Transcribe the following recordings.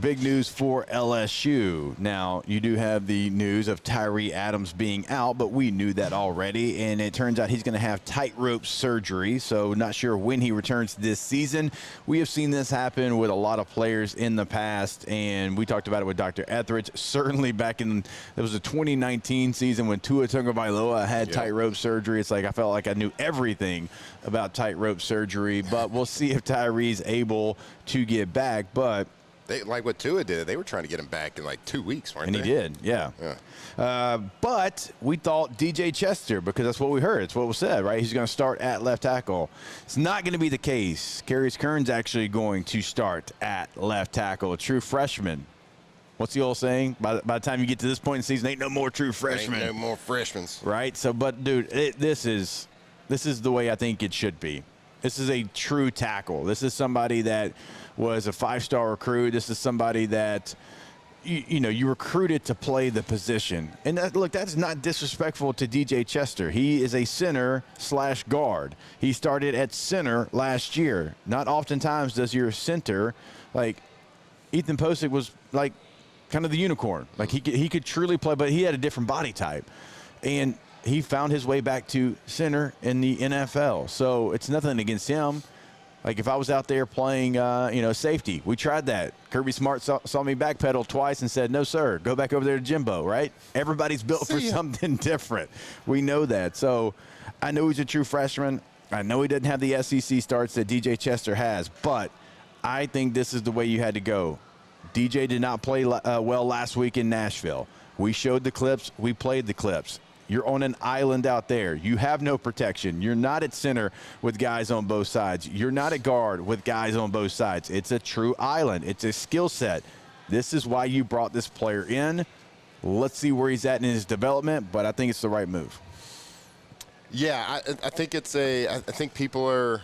Big news for LSU. Now, you do have the news of Tyrie Adams being out, but we knew that already, and it turns out he's going to have tightrope surgery, so not sure when he returns this season. We have seen this happen with a lot of players in the past, and we talked about it with Dr. Etheridge. Certainly back in, it was the 2019 season when Tua Tagovailoa had tightrope surgery. It's like I felt like I knew everything about tightrope surgery, but we'll see if Tyree's able to get back. But like what Tua did, they were trying to get him back in like 2 weeks, weren't they? And he did, yeah. But we thought DJ Chester, because that's what we heard. It's what was said, right? He's going to start at left tackle. It's not going to be the case. Carius Curne's actually going to start at left tackle, a true freshman. What's the old saying? By the time you get to this point in the season, ain't no more true freshmen. Ain't no more freshmen. Right? So, but, dude, this is the way I think it should be. This is a true tackle. This is somebody that was a five-star recruit. This is somebody that, you recruited to play the position. And look, that's not disrespectful to DJ Chester. He is a center/guard. He started at center last year. Not oftentimes does your center, like Ethan Posick was like kind of the unicorn. Like he could truly play, but he had a different body type. And he found his way back to center in the NFL. So it's nothing against him. Like if I was out there playing, safety, we tried that. Kirby Smart saw me backpedal twice and said, no, sir, go back over there to Jimbo, right? Everybody's built for something different. We know that. So I know he's a true freshman. I know he doesn't have the SEC starts that DJ Chester has, but I think this is the way you had to go. DJ did not play well last week in Nashville. We showed the clips. We played the clips. You're on an island out there. You have no protection. You're not at center with guys on both sides. You're not at guard with guys on both sides. It's a true island. It's a skill set. This is why you brought this player in. Let's see where he's at in his development, but I think it's the right move. Yeah, I think I think people are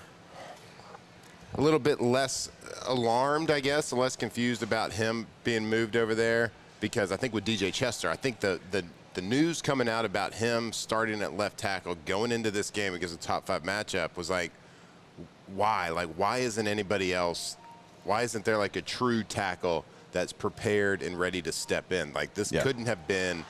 a little bit less alarmed, I guess, less confused about him being moved over there, because I think with DJ Chester, I think the news coming out about him starting at left tackle going into this game against a top 5 matchup was like, why? Like, why isn't anybody else? Why isn't there like a true tackle that's prepared and ready to step in? Like this couldn't have been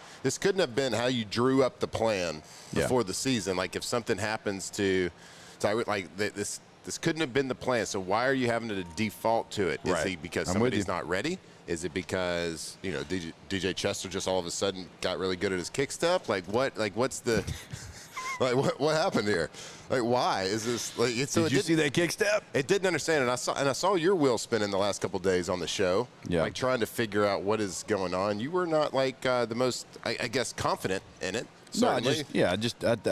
how you drew up the plan before the season. Like if something happens to Tyree, like this couldn't have been the plan. So why are you having to default to it? Is he because somebody's not ready? Is it because, DJ Chester just all of a sudden got really good at his kick step? Like what? Like what's the what happened here? Like why is this? Like did you see that kick step? It didn't understand, and I saw your wheel spinning the last couple of days on the show. Yeah, like trying to figure out what is going on. You were not like the most, I guess, confident in it. Certainly. No,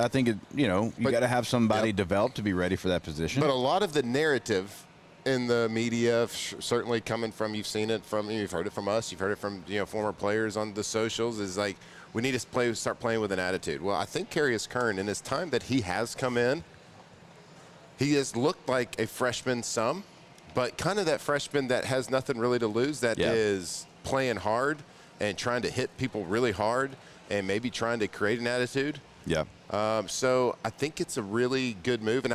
I think you got to have somebody developed to be ready for that position. But a lot of the narrative in the media, certainly coming from, you've seen it from, you've heard it from us, you've heard it from former players on the socials, is like we need to start playing with an attitude. Well, I think Carius Curne, in his time that he has come in, he has looked like a freshman some, but kind of that freshman that has nothing really to lose, that is playing hard and trying to hit people really hard and maybe trying to create an attitude. Yeah. So I think it's a really good move, and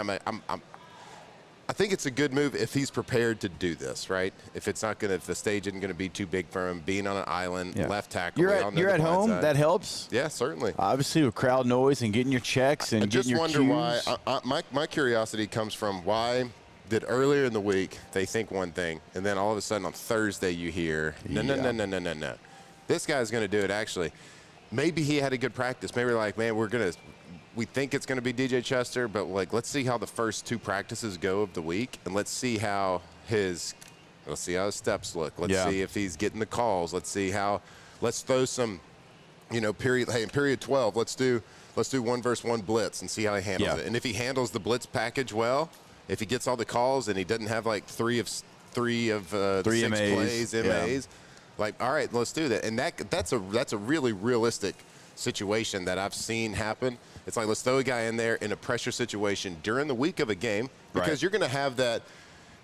I think it's a good move if he's prepared to do this, right? If the stage isn't going to be too big for him, being on an island, left tackle. You're at home. That helps. Yeah, certainly. Obviously, with crowd noise and getting your checks and getting your cues. I just wonder why. My curiosity comes from why did earlier in the week they think one thing, and then all of a sudden on Thursday you hear, no. This guy's going to do it actually. Maybe he had a good practice. Maybe like, man, we think it's going to be DJ Chester, but like, let's see how the first 2 practices go of the week, and let's see how his steps look. Let's see if he's getting the calls. Let's throw some, in period 12, let's do 1-versus-1 blitz and see how he handles it. And if he handles the blitz package well, if he gets all the calls and he doesn't have like three of 6 plays, MAs, like, all right, let's do that. And that's a really realistic situation that I've seen happen. It's like, let's throw a guy in there in a pressure situation during the week of a game, because you're going to have that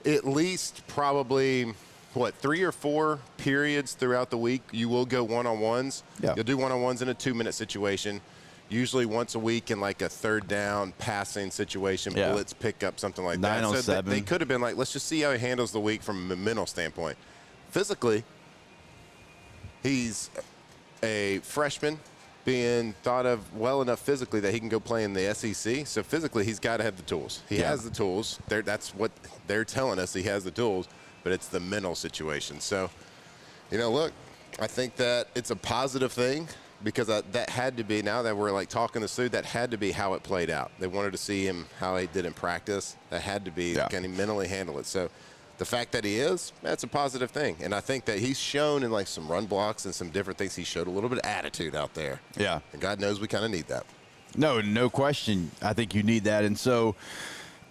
at least probably, 3 or 4 periods throughout the week. You will go one-on-ones. Yeah. You'll do one-on-ones in a 2-minute situation, usually once a week in like a 3rd down passing situation, blitz pickup, something like that. So they could have been like, let's just see how he handles the week from a mental standpoint. Physically, he's a freshman being thought of well enough physically that he can go play in the SEC. So physically, he's got to have the tools. He has the tools. That's what they're telling us. He has the tools, but it's the mental situation. So, look, I think that it's a positive thing because that had to be, now that we're like talking this through, that had to be how it played out. They wanted to see him, how he did in practice. That had to be, can he mentally handle it? So the fact that he is, that's a positive thing. And I think that he's shown in like some run blocks and some different things, he showed a little bit of attitude out there. Yeah. And God knows we kind of need that. No question. I think you need that. And so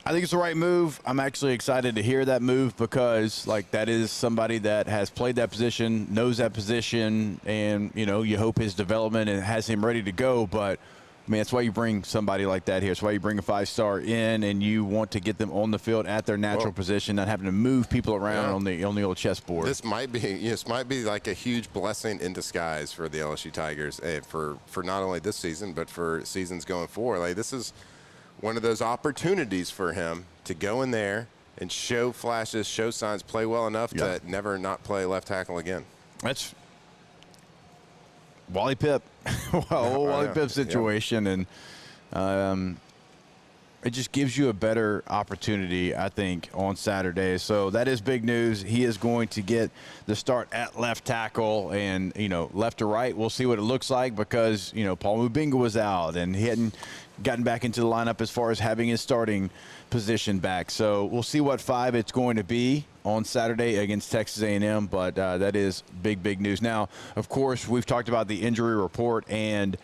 I think it's the right move. I'm actually excited to hear that move because, like, that is somebody that has played that position, knows that position, and, you hope his development and has him ready to go. But, I mean, that's why you bring somebody like that here. It's why you bring a 5-star in, and you want to get them on the field at their natural position, not having to move people around on the old chessboard. This might be like a huge blessing in disguise for the LSU Tigers, for not only this season but for seasons going forward. Like, this is one of those opportunities for him to go in there and show flashes, show signs, play well enough to never not play left tackle again. That's Wally Pipp. Wally Pipp situation. And it just gives you a better opportunity, I think, on Saturday. So that is big news. He is going to get the start at left tackle, and, left to right. We'll see what it looks like because, Paul Mubinga was out, and he hadn't gotten back into the lineup as far as having his starting position back. So we'll see what 5 it's going to be on Saturday against Texas A&M, but that is big news. Now, of course, we've talked about the injury report, and,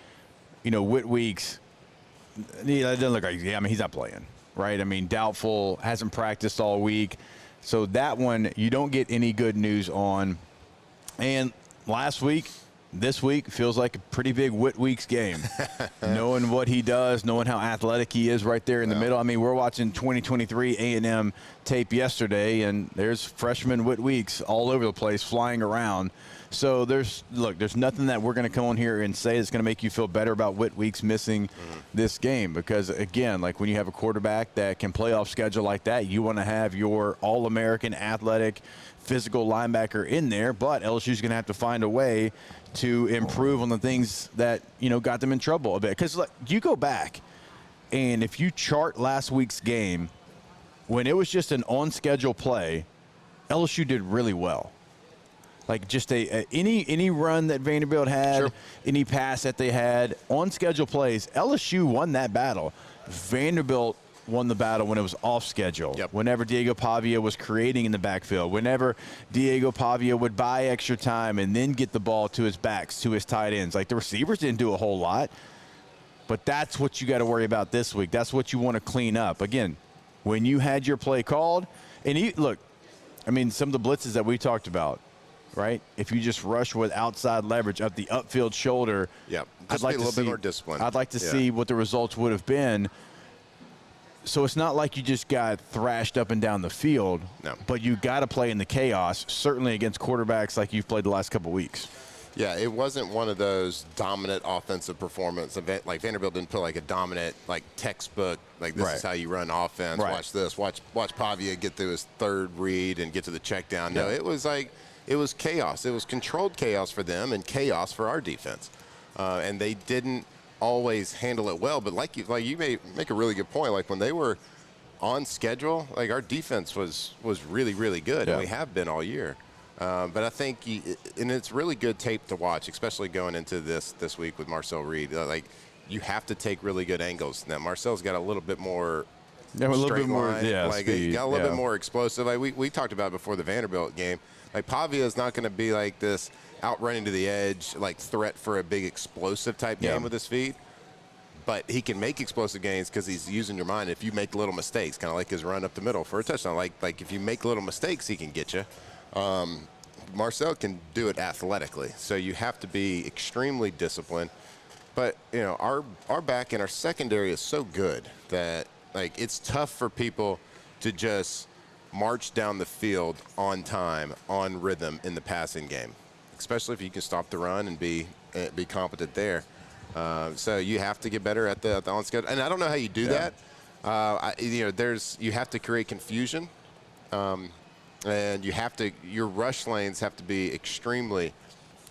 Whit Weeks, it doesn't look like he's not playing, right? I mean, doubtful, hasn't practiced all week. So that one you don't get any good news on. And this week feels like a pretty big Whit Weeks game. Knowing what he does, knowing how athletic he is right there in the middle. I mean, we're watching 2023 A&M tape yesterday, and there's freshman Whit Weeks all over the place flying around. So there's nothing that we're going to come on here and say that's going to make you feel better about Whit Weeks missing this game because, again, like when you have a quarterback that can play off schedule like that, you want to have your all-American athletic physical linebacker in there, but LSU's going to have to find a way to improve on the things that, got them in trouble a bit. Because you go back, and if you chart last week's game, when it was just an on-schedule play, LSU did really well. Like just any run that Vanderbilt had, any pass that they had, on-schedule plays, LSU won that battle. Vanderbilt won the battle when it was off schedule. Whenever Diego Pavia was creating in the backfield, whenever Diego Pavia would buy extra time and then get the ball to his backs, to his tight ends. Like the receivers didn't do a whole lot, but that's what you got to worry about this week. That's what you want to clean up. Again, when you had your play called, and look, I mean, some of the blitzes that we talked about, right? If you just rush with outside leverage up the upfield shoulder, I'd like a little bit more discipline. I'd like to see what the results would have been. So it's not like you just got thrashed up and down the field, but you got to play in the chaos, certainly against quarterbacks like you've played the last couple of weeks. Yeah, it wasn't one of those dominant offensive performance. Like Vanderbilt didn't put like a dominant, like textbook, like this is how you run offense. Watch this. Watch Pavia get through his third read and get to the check down. No, it was like it was chaos. It was controlled chaos for them and chaos for our defense. And they didn't always handle it well. But like you may make a really good point. Like when they were on schedule, like our defense was really, really good, and we have been all year. But I think, and it's really good tape to watch, especially going into this week with Marcel Reed. Like you have to take really good angles. Now Marcel's got a little bit more. A little bit more, like speed. He got a little bit more explosive. Like we talked about before the Vanderbilt game. Like Pavia is not going to be like this out running to the edge, like threat for a big explosive type game with his feet. But he can make explosive gains because he's using your mind. If you make little mistakes, kind of like his run up the middle for a touchdown, like if you make little mistakes, he can get you. Marcel can do it athletically, so you have to be extremely disciplined. But our back and our secondary is so good that like it's tough for people to just march down the field on time, on rhythm in the passing game, especially if you can stop the run and be competent there. So you have to get better at the on schedule, and I don't know how you do that. You have to create confusion, and your rush lanes have to be extremely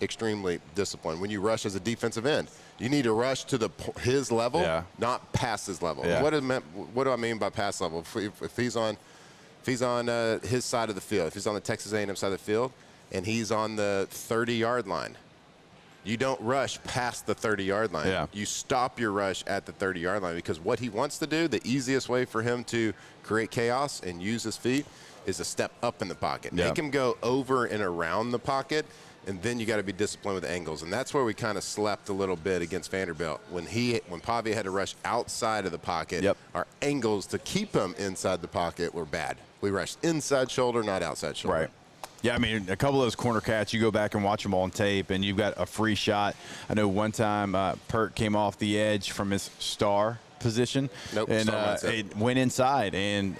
extremely disciplined. When you rush as a defensive end, you need to rush to his level, not past his level. Yeah. What do I mean by past level? If he's on his side of the field, if he's on the Texas A&M side of the field, and he's on the 30-yard line, you don't rush past the 30-yard line. Yeah. You stop your rush at the 30-yard line, because what he wants to do, the easiest way for him to create chaos and use his feet is to step up in the pocket. Yeah. Make him go over and around the pocket, and then you got to be disciplined with angles. And that's where we kind of slept a little bit against Vanderbilt. When Pavia had to rush outside of the pocket, our angles to keep him inside the pocket were bad. We rushed inside shoulder, not outside shoulder. Right. Yeah, I mean, a couple of those corner cats, you go back and watch them on tape, and you've got a free shot. I know one time Pert came off the edge from his star position, and it went inside. And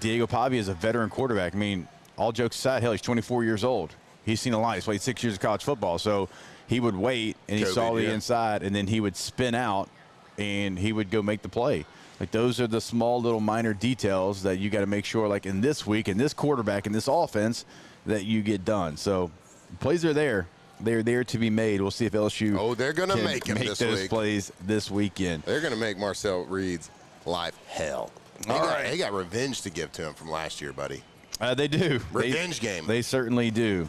Diego Pavia is a veteran quarterback. I mean, all jokes aside, hell, he's 24 years old. He's seen a lot. He's played 6 years of college football. So he would wait, and he saw the inside, and then he would spin out, and he would go make the play. Like, those are the small little minor details that you got to make sure, like in this week, in this quarterback, in this offense, that you get done. So plays are there. They're there to be made. We'll see if LSU they're going to make those plays this weekend. They're going to make Marcel Reed's life hell. They got revenge to give to him from last year, buddy. They do. Revenge game. They certainly do.